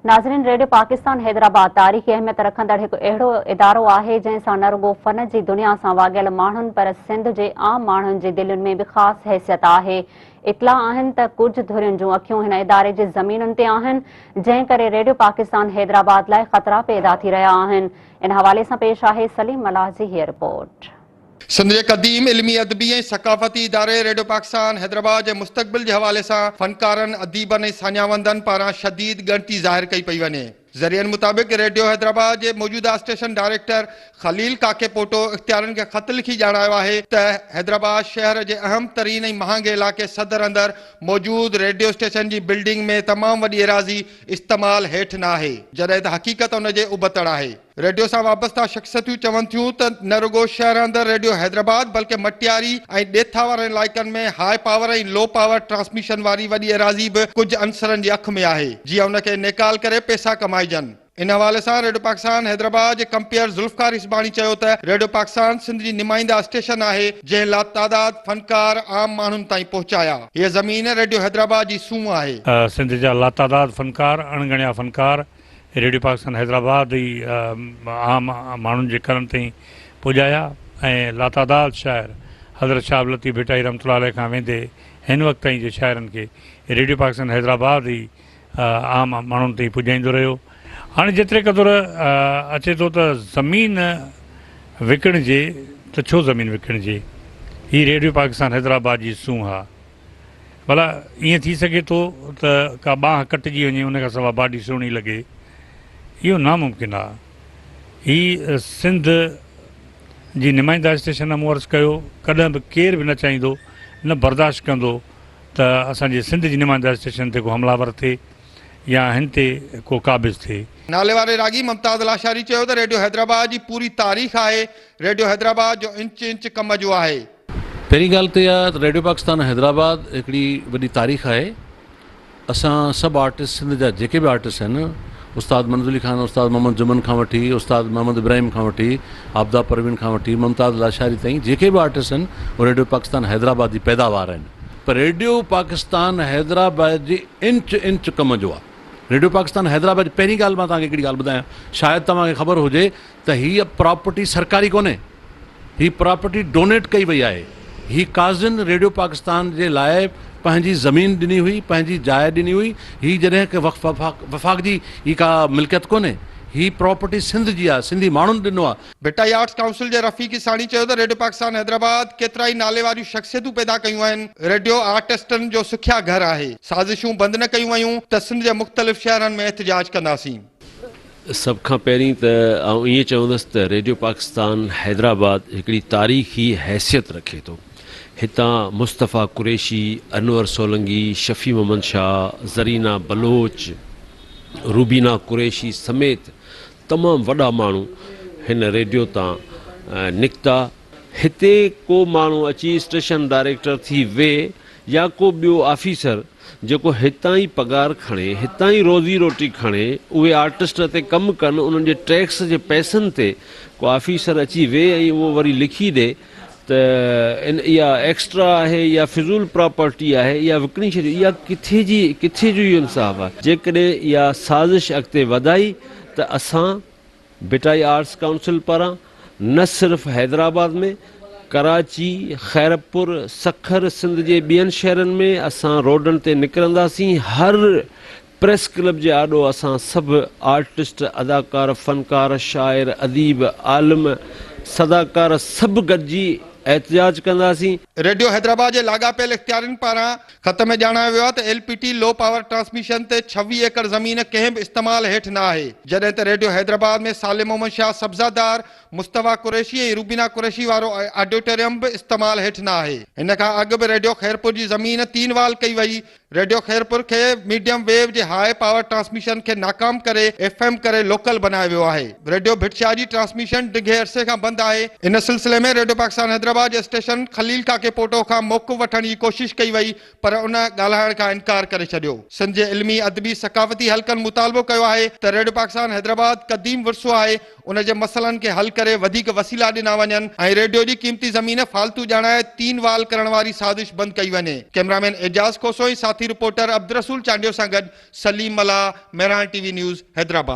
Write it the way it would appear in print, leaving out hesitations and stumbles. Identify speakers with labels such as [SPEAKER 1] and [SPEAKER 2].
[SPEAKER 1] नाज़रीन, रेडियो पाकिस्तान हैदराबाद तारीख़ी अहमियत रखंदड़ हिकु अहिड़ो इदारो आहे जंहिंसां न रुगो फ़न जी दुनिया सां वाॻियल माण्हुनि पर सिंध जे आम माण्हुनि जी दिलुनि में बि ख़ासि हैसियत आहे। इतला आहिनि त कुझु धुरियुनि जूं अखियूं हिन इदारे जे ज़मीनुनि ते आहिनि, जंहिं करे रेडियो पाकिस्तान हैदराबाद लाइ ख़तरा पैदा थी रहिया आहिनि। इन हवाले सां पेश आहे सलीम मलाह जी हीअ रिपोर्ट।
[SPEAKER 2] सिंध जे क़दीम इल्मी अदबी ऐं सक़ाफ़ती इदारे रेडियो पाकिस्तान हैदराबाद जे मुस्तक़बिल जे हवाले सां फ़नकारनि, अदीबनि ऐं सान्यावंदनि पारां शदीद ॻणती ज़ाहिर कई पई वञे। ज़रियनि मुताबिक़ रेडियो हैदराबाद जे मौजूदा स्टेशन डायरेक्टर खलील काके पोटो इख़्तियारनि खे ख़त लिखी ॼाणायो आहे त हैदराबाद शहर जे अहम तरीन ऐं महांगे इलाइक़े सदर अंदर मौजूद रेडियो स्टेशन जी बिल्डिंग में तमामु वॾी एराज़ी इस्तेमाल हेठि न आहे, जॾहिं त हक़ीक़त उन जे उबतड़ आहे। रेडियो सां वाबस्ता शख़्सियतूं चवनि थियूं त न रुगो शहर अंदरि रेडियो हैदराबाद बल्कि मटियारी ऐं ॾेथा वारनि इलाइक़नि में हाई पावर ऐं लो पावर ट्रांसमिशन वारी वॾी एराज़ी बि कुझु अंसरनि जी अखि में आहे, जीअं उनखे निकाल करे पैसा कमाइजनि। इन हवाले सां रेडियो पाकिस्तान हैदराबाद जे कंपेयर ज़ुल्फ़कार इस्बानी चयो त रेडियो पाकिस्तान सिंध जी नुमाइंदा स्टेशन आहे जंहिं लातादाद फनकार आम माण्हुनि ताईं पहुचाया। हीअ ज़मीन रेडियो हैदराबाद जी सूंह आहे।
[SPEAKER 3] सिंध जा लातादाद फनकार, अणगणिया फनकार रेडियो पाकिस्तान हैदराबाद ई आम माण्हुनि जे करनि ताईं पुॼाया ऐं लातादाद शाइर हज़रत शाह लतीफ़ भिटाई रहमतुल्लाह अलैह खां वेंदे हिन वक़्त ताईं जे शाइरनि खे रेडियो पाकिस्तान हैदराबाद ई आम माण्हुनि ताईं पुॼाईंदो रहियो। हाणे जेतिरे क़दुरु अचे थो त ज़मीन विकिणिजे त छो ज़मीन विकिणिजे, हीअ रेडियो पाकिस्तान हैदराबाद जी सूंह आहे। भला ईअं थी सघे थो त का बांह कटिजी वञे उन खां सवाइ बाडी सुहिणी लॻे, इहो नामुमकिन आहे। हीअ सिंध जी नुमाइंदा स्टेशन मूं अर्ज़ु कयो, कॾहिं बि केर बि न चाहींदो, न बर्दाश्त कंदो त असांजे सिंध जी नुमाइंदा स्टेशन ते को हमलावर थिए या हिन ते को क़ाबिज़ थिए।
[SPEAKER 2] नाले वारे रागी मुमताज़ लाशारी चयो त रेडियो हैदराबाद जी पूरी तारीख़ आहे, रेडियो हैदराबाद जो इंच इंच कम जो आहे।
[SPEAKER 4] पहिरीं ॻाल्हि त इहा रेडियो पाकिस्तान हैदराबाद हिकिड़ी वॾी तारीख़ आहे। असां सभु आर्टिस्ट सिंध जा जेके बि आर्टिस्ट आहिनि, उस्ताद मंज़ूली खान, उस्ताद मोहम्मद जुमन खां वठी उस्ताद मोहम्मद इब्राहिम खां वठी आबदा परवीन खां वठी मुमताज़ लाशारी ताईं जेके बि आर्टिस्ट आहिनि उहे रेडियो पाकिस्तान हैदराबाद जी पैदावार आहिनि। पर रेडियो पाकिस्तान हैदराबाद जी इंच इंच कम जो आहे। रेडियो पाकिस्तान हैदराबाद जी पहिरीं ॻाल्हि मां तव्हांखे हिकिड़ी ॻाल्हि ॿुधायां, शायदि तव्हांखे ख़बर हुजे त हीअ प्रॉपर्टी सरकारी कोन्हे, हीअ प्रॉपर्टी डोनेट कई वई आहे। हीअ काज़िन रेडियो पाकिस्तान जे लाइ पंहिंजी ज़मीन ॾिनी हुई, पंहिंजी जाइ ॾिनी हुई। हीअ जॾहिं की वफ़ाक़ जी हीअ का मिल्कियत कोन्हे, ही प्रॉपर्टी सिंध जी आहे, सिंधी माण्हुनि ॾिनो आहे। भिटाई आर्ट्स काउंसिल जे रफ़ीक़ी साणी चयो त रेडियो पाकिस्तान हैदराबाद केतिरा ई नाले वारियूं शख़्सियतूं पैदा कयूं आहिनि। रेडियो आर्टिस्टनि जो सिखिया घर आहे। साज़िशूं बंदि न कयूं वयूं त सिंध जे मुख़्तलिफ़ शहरनि में एहतिजाज कंदासीं।
[SPEAKER 5] सभ खां पहिरीं त आउं ईअं चवंदुसि त रेडियो पाकिस्तान हैदराबाद हिकिड़ी तारीख़ी हैसियत रखे थो। हितां मुस्तफ़ा कुरैशी, अनवर सोलंगी, शफ़ी मोहम्मद शाह, ज़रीना बलोच, रूबीना कुरैशी समेत तमामु वॾा माण्हू हिन रेडियो तां निकिता। हिते को माण्हू अची स्टेशन डायरेक्टर थी वे या को ॿियो ऑफिसर जेको हितां ई पगार खणे, हितां ई रोज़ी रोटी खणे, उहे आर्टिस्ट ते कमु कनि, उन्हनि जे टैक्स जे पैसनि ते को ऑफिसर अची वे ऐं उहो वरी लिखी ॾे त इहा एक्स्ट्रा आहे या फिज़ूल प्रॉपर्टी आहे या विकिणी छॾियो, इहा किथे जो इहो इंसाफ़ आहे। जेकॾहिं इहा साज़िश अॻिते वधाई त असां भिटाई आर्ट्स काउंसिल पारां न सिर्फ़ु हैदराबाद में, कराची, खैरपुर, सखर, सिंध जे ॿियनि शहरनि में असां रोडनि ते निकिरंदासीं। हर प्रेस क्लब जे आॾो असां सभु आर्टिस्ट, अदाकार, फ़नकार, शाइर, अदीब, आलिम, सदाकार सभु गॾिजी एहतिजाज कंदासीं। रेडियो हैदराबाद जे लाॻापियल इख़्तियारनि पारां ख़त में ॼाणायो वियो आहे त LPT लो पावर ट्रांसमिशन ते 26 एकड़ ज़मीन कंहिं बि इस्तेमाल हेठि न आहे, जॾहिं त रेडियो हैदराबाद में सालिम मोहम्मद शाह सब्ज़ादार, मुस्तफ़ा कुरैशी ऐं रूबीना कुरैशी वारो ऑडिटोरियम बि इस्तेमाल हेठि न आहे। हिन खां अॻु बि रेडियो खैरपुर जी ज़मीन 3 वाल कई वई। रेडियो खैरपुर खे मीडियम वेव जे हाई पावर ट्रांसमिशन खे नाकाम करे FM करे लोकल बनायो वियो आहे। रेडियो भिटशाह जी ट्रांसमिशन डिघे अरसे खां बंदि आहे। इन सिलसिले में रेडियो पाकिस्तान हैदराबाद जे स्टेशन खलील काके पोटो खां मौक़िफ़ वठण जी कोशिश कई वई, पर उन ॻाल्हाइण खां इनकार करे छॾियो। सिंध जे इल्मी अदबी सक़ाफ़ती हल्कनि मुतालबो कयो आहे त रेडियो पाकिस्तान हैदराबाद क़दीम विरसो आहे,
[SPEAKER 2] उन जे मसइलनि खे हल करे वधीक वसीला ॾिना वञनि ऐं रेडियो जी क़ीमती ज़मीन फालतू ॼाणाए 3 वाल करण वारी साज़िश बंदि कई वञे। कैमरामैन एजाज़ खोसोई, साथी रिपोर्टर अब्दुल रसूल चांडियो सां गॾु सलीम मला, मेहरान टीवी न्यूज़, हैदराबाद।